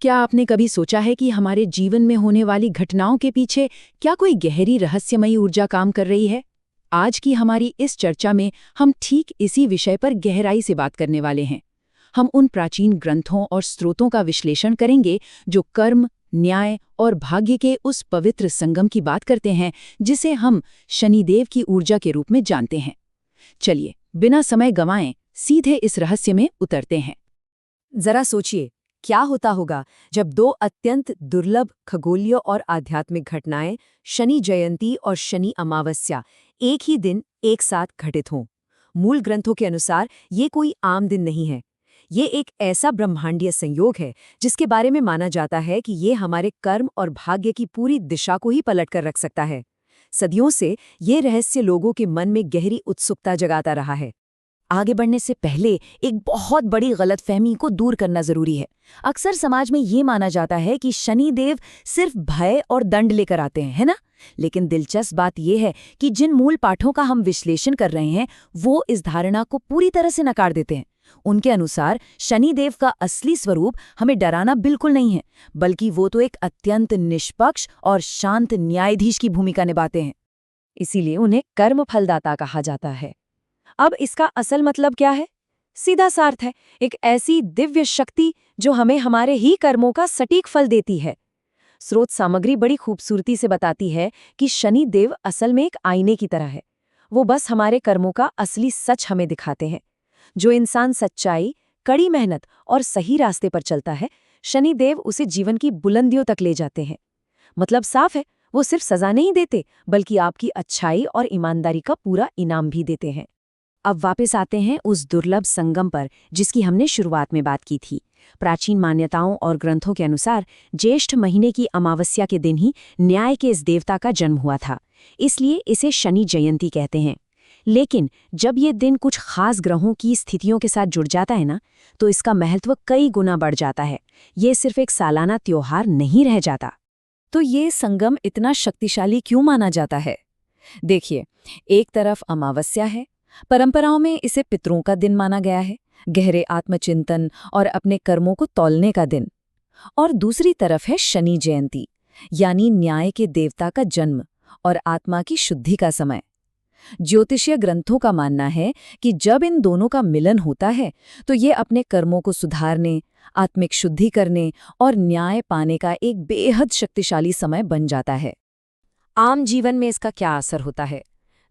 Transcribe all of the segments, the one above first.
क्या आपने कभी सोचा है कि हमारे जीवन में होने वाली घटनाओं के पीछे क्या कोई गहरी रहस्यमयी ऊर्जा काम कर रही है? आज की हमारी इस चर्चा में हम ठीक इसी विषय पर गहराई से बात करने वाले हैं। हम उन प्राचीन ग्रंथों और स्रोतों का विश्लेषण करेंगे जो कर्म, न्याय और भाग्य के उस पवित्र संगम की बात करते हैं जिसे हम शनिदेव की ऊर्जा के रूप में जानते हैं। चलिए, बिना समय गंवाएं सीधे इस रहस्य में उतरते हैं। जरा सोचिए, क्या होता होगा जब दो अत्यंत दुर्लभ खगोलीय और आध्यात्मिक घटनाएं, शनि जयंती और शनि अमावस्या, एक ही दिन एक साथ घटित हों। मूल ग्रंथों के अनुसार ये कोई आम दिन नहीं है। ये एक ऐसा ब्रह्मांडीय संयोग है जिसके बारे में माना जाता है कि ये हमारे कर्म और भाग्य की पूरी दिशा को ही पलट कर रख सकता है। सदियों से ये रहस्य लोगों के मन में गहरी उत्सुकता जगाता रहा है। आगे बढ़ने से पहले एक बहुत बड़ी गलतफहमी को दूर करना जरूरी है। अक्सर समाज में ये माना जाता है कि शनिदेव सिर्फ भय और दंड लेकर आते हैं, है ना? लेकिन दिलचस्प बात यह है कि जिन मूल पाठों का हम विश्लेषण कर रहे हैं वो इस धारणा को पूरी तरह से नकार देते हैं। उनके अनुसार शनिदेव का असली स्वरूप हमें डराना बिल्कुल नहीं है, बल्कि वो तो एक अत्यंत निष्पक्ष और शांत न्यायाधीश की भूमिका निभाते हैं। इसीलिए उन्हें कर्म फलदाता कहा जाता है। अब इसका असल मतलब क्या है? सीधा सा अर्थ है एक ऐसी दिव्य शक्ति जो हमें हमारे ही कर्मों का सटीक फल देती है। स्रोत सामग्री बड़ी खूबसूरती से बताती है कि शनि देव असल में एक आईने की तरह है। वो बस हमारे कर्मों का असली सच हमें दिखाते हैं। जो इंसान सच्चाई, कड़ी मेहनत और सही रास्ते पर चलता है, शनि देव उसे जीवन की बुलंदियों तक ले जाते हैं। मतलब साफ है, वो सिर्फ सजा नहीं देते बल्कि आपकी अच्छाई और ईमानदारी का पूरा इनाम भी देते हैं। अब वापस आते हैं उस दुर्लभ संगम पर जिसकी हमने शुरुआत में बात की थी। प्राचीन मान्यताओं और ग्रंथों के अनुसार ज्येष्ठ महीने की अमावस्या के दिन ही न्याय के इस देवता का जन्म हुआ था, इसलिए इसे शनि जयंती कहते हैं। लेकिन जब ये दिन कुछ खास ग्रहों की स्थितियों के साथ जुड़ जाता है ना, तो इसका महत्व कई गुना बढ़ जाता है। ये सिर्फ एक सालाना त्योहार नहीं रह जाता। तो ये संगम इतना शक्तिशाली क्यों माना जाता है? देखिए, एक तरफ अमावस्या है, परंपराओं में इसे पितरों का दिन माना गया है, गहरे आत्मचिंतन और अपने कर्मों को तौलने का दिन। और दूसरी तरफ है शनि जयंती, यानी न्याय के देवता का जन्म और आत्मा की शुद्धि का समय। ज्योतिषीय ग्रंथों का मानना है कि जब इन दोनों का मिलन होता है तो ये अपने कर्मों को सुधारने, आत्मिक शुद्धि करने और न्याय पाने का एक बेहद शक्तिशाली समय बन जाता है। आम जीवन में इसका क्या असर होता है?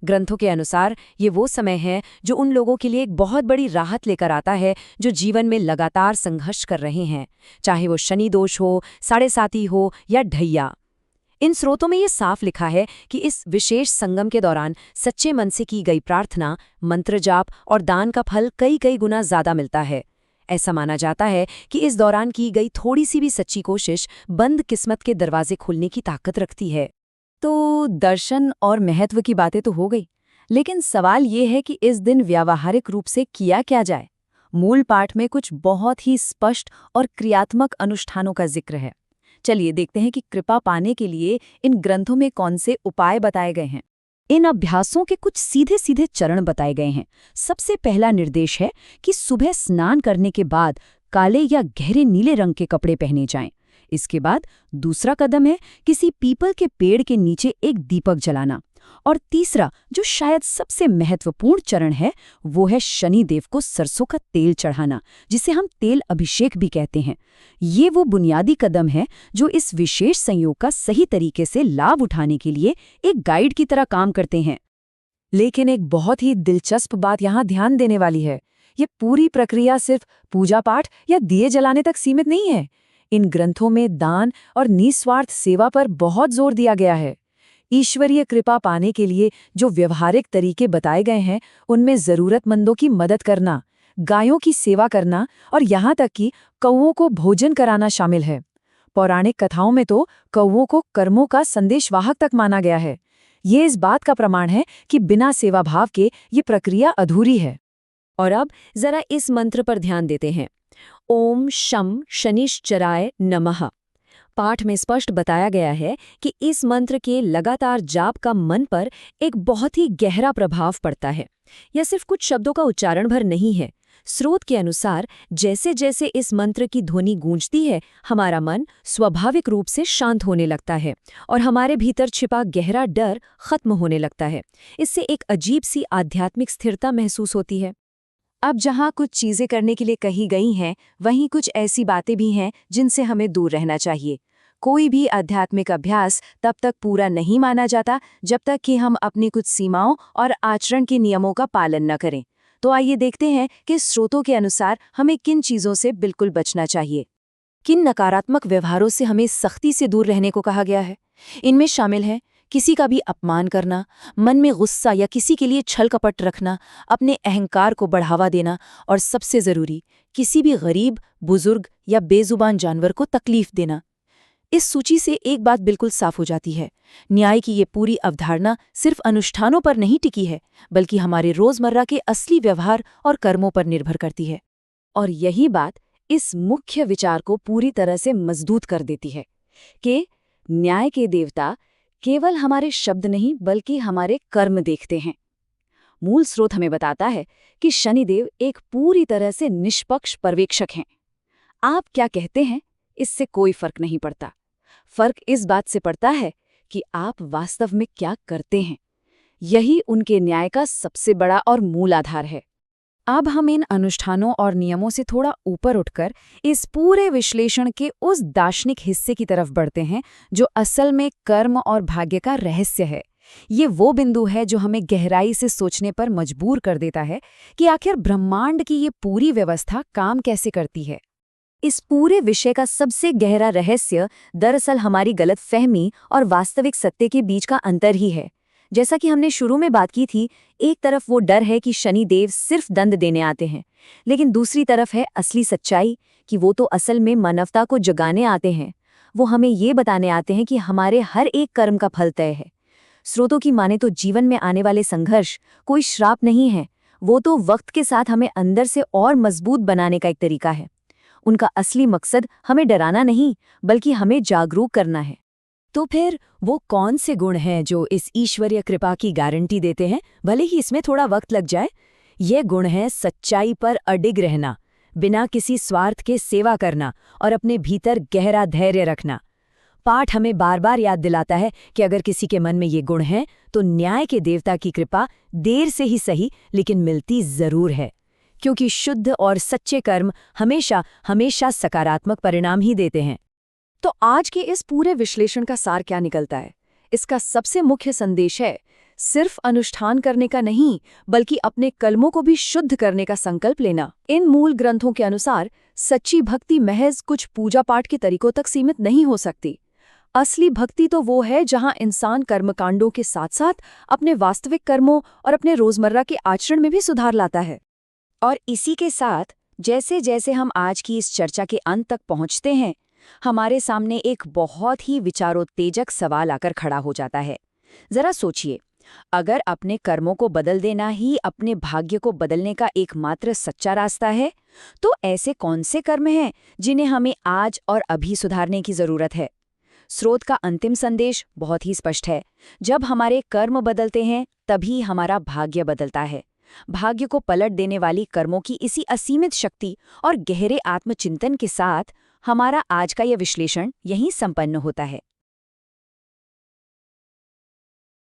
ग्रंथों के अनुसार ये वो समय है जो उन लोगों के लिए एक बहुत बड़ी राहत लेकर आता है जो जीवन में लगातार संघर्ष कर रहे हैं, चाहे वो शनि दोष हो, साढ़े साती हो या ढैया। इन स्रोतों में ये साफ लिखा है कि इस विशेष संगम के दौरान सच्चे मन से की गई प्रार्थना, मंत्र जाप और दान का फल कई कई गुना ज्यादा मिलता है। ऐसा माना जाता है कि इस दौरान की गई थोड़ी सी भी सच्ची कोशिश बंद किस्मत के दरवाजे खोलने की ताकत रखती है। तो दर्शन और महत्व की बातें तो हो गई, लेकिन सवाल ये है कि इस दिन व्यावहारिक रूप से किया क्या जाए। मूल पाठ में कुछ बहुत ही स्पष्ट और क्रियात्मक अनुष्ठानों का जिक्र है। चलिए देखते हैं कि कृपा पाने के लिए इन ग्रंथों में कौन से उपाय बताए गए हैं। इन अभ्यासों के कुछ सीधे सीधे चरण बताए गए हैं। सबसे पहला निर्देश है कि सुबह स्नान करने के बाद काले या गहरे नीले रंग के कपड़े पहने जाएं। इसके बाद दूसरा कदम है किसी पीपल के पेड़ के नीचे एक दीपक जलाना। और तीसरा, जो शायद सबसे महत्वपूर्ण चरण है, वो है शनिदेव को सरसों का तेल चढ़ाना, जिसे हम तेल अभिषेक भी कहते हैं। ये वो बुनियादी कदम है जो इस विशेष संयोग का सही तरीके से लाभ उठाने के लिए एक गाइड की तरह काम करते हैं। लेकिन एक बहुत ही दिलचस्प बात यहाँ ध्यान देने वाली है। ये पूरी प्रक्रिया सिर्फ पूजा पाठ या दिए जलाने तक सीमित नहीं है। इन ग्रंथों में दान और निस्वार्थ सेवा पर बहुत जोर दिया गया है। ईश्वरीय कृपा पाने के लिए जो व्यवहारिक तरीके बताए गए हैं, उनमें जरूरतमंदों की मदद करना, गायों की सेवा करना और यहाँ तक कि कौवों को भोजन कराना शामिल है। पौराणिक कथाओं में तो कौवों को कर्मों का संदेशवाहक तक माना गया है। ये इस बात का प्रमाण है कि बिना सेवा भाव के ये प्रक्रिया अधूरी है। और अब जरा इस मंत्र पर ध्यान देते हैं। ओम शम शनिश्चराय नमः। पाठ में स्पष्ट बताया गया है कि इस मंत्र के लगातार जाप का मन पर एक बहुत ही गहरा प्रभाव पड़ता है। यह सिर्फ कुछ शब्दों का उच्चारण भर नहीं है। स्रोत के अनुसार जैसे जैसे इस मंत्र की ध्वनि गूंजती है, हमारा मन स्वाभाविक रूप से शांत होने लगता है और हमारे भीतर छिपा गहरा डर खत्म होने लगता है। इससे एक अजीब सी आध्यात्मिक स्थिरता महसूस होती है। अब जहाँ कुछ चीज़ें करने के लिए कही गई हैं, वहीं कुछ ऐसी बातें भी हैं जिनसे हमें दूर रहना चाहिए। कोई भी आध्यात्मिक अभ्यास तब तक पूरा नहीं माना जाता जब तक कि हम अपनी कुछ सीमाओं और आचरण के नियमों का पालन न करें। तो आइए देखते हैं कि स्रोतों के अनुसार हमें किन चीज़ों से बिल्कुल बचना चाहिए। किन नकारात्मक व्यवहारों से हमें सख्ती से दूर रहने को कहा गया है। इनमें शामिल है किसी का भी अपमान करना, मन में गुस्सा या किसी के लिए छल कपट रखना, अपने अहंकार को बढ़ावा देना और सबसे ज़रूरी, किसी भी गरीब, बुजुर्ग या बेजुबान जानवर को तकलीफ देना। इस सूची से एक बात बिल्कुल साफ हो जाती है, न्याय की ये पूरी अवधारणा सिर्फ अनुष्ठानों पर नहीं टिकी है, बल्कि हमारे रोजमर्रा के असली व्यवहार और कर्मों पर निर्भर करती है। और यही बात इस मुख्य विचार को पूरी तरह से मजबूत कर देती है कि न्याय के देवता केवल हमारे शब्द नहीं बल्कि हमारे कर्म देखते हैं। मूल स्रोत हमें बताता है कि शनिदेव एक पूरी तरह से निष्पक्ष पर्यवेक्षक हैं। आप क्या कहते हैं, इससे कोई फर्क नहीं पड़ता। फर्क इस बात से पड़ता है कि आप वास्तव में क्या करते हैं। यही उनके न्याय का सबसे बड़ा और मूल आधार है। अब हम इन अनुष्ठानों और नियमों से थोड़ा ऊपर उठकर इस पूरे विश्लेषण के उस दार्शनिक हिस्से की तरफ बढ़ते हैं जो असल में कर्म और भाग्य का रहस्य है। ये वो बिंदु है जो हमें गहराई से सोचने पर मजबूर कर देता है कि आखिर ब्रह्मांड की ये पूरी व्यवस्था काम कैसे करती है। इस पूरे विषय का सबसे गहरा रहस्य दरअसल हमारी गलतफहमी और वास्तविक सत्य के बीच का अंतर ही है। जैसा कि हमने शुरू में बात की थी, एक तरफ वो डर है कि शनिदेव सिर्फ दंड देने आते हैं, लेकिन दूसरी तरफ है असली सच्चाई कि वो तो असल में मानवता को जगाने आते हैं। वो हमें ये बताने आते हैं कि हमारे हर एक कर्म का फल तय है। स्रोतों की माने तो जीवन में आने वाले संघर्ष कोई श्राप नहीं है, वो तो वक्त के साथ हमें अंदर से और मजबूत बनाने का एक तरीका है। उनका असली मकसद हमें डराना नहीं बल्कि हमें जागरूक करना है। तो फिर वो कौन से गुण हैं जो इस ईश्वरीय कृपा की गारंटी देते हैं, भले ही इसमें थोड़ा वक्त लग जाए? ये गुण हैं सच्चाई पर अडिग रहना, बिना किसी स्वार्थ के सेवा करना और अपने भीतर गहरा धैर्य रखना। पाठ हमें बार बार याद दिलाता है कि अगर किसी के मन में ये गुण हैं तो न्याय के देवता की कृपा देर से ही सही लेकिन मिलती जरूर है, क्योंकि शुद्ध और सच्चे कर्म हमेशा हमेशा सकारात्मक परिणाम ही देते हैं। तो आज के इस पूरे विश्लेषण का सार क्या निकलता है? इसका सबसे मुख्य संदेश है सिर्फ अनुष्ठान करने का नहीं बल्कि अपने कर्मों को भी शुद्ध करने का संकल्प लेना। इन मूल ग्रंथों के अनुसार सच्ची भक्ति महज कुछ पूजा पाठ के तरीकों तक सीमित नहीं हो सकती। असली भक्ति तो वो है जहां इंसान कर्मकांडों के साथ साथ अपने वास्तविक कर्मों और अपने रोजमर्रा के आचरण में भी सुधार लाता है। और इसी के साथ जैसे जैसे हम आज की इस चर्चा के अंत तक पहुंचते हैं, हमारे सामने एक बहुत ही विचारोत्तेजक सवाल आकर खड़ा हो जाता है। जरा सोचिए, अगर अपने कर्मों को बदल देना ही अपने भाग्य को बदलने का एकमात्र सच्चा रास्ता है, तो ऐसे कौन से कर्म हैं जिन्हें हमें आज और अभी सुधारने की जरूरत है? स्रोत का अंतिम संदेश बहुत ही स्पष्ट है। जब हमारे कर्म बदलते हैं तभी हमारा भाग्य बदलता है। भाग्य को पलट देने वाली कर्मों की इसी असीमित शक्ति और गहरे आत्मचिंतन के साथ हमारा आज का यह विश्लेषण यहीं संपन्न होता है।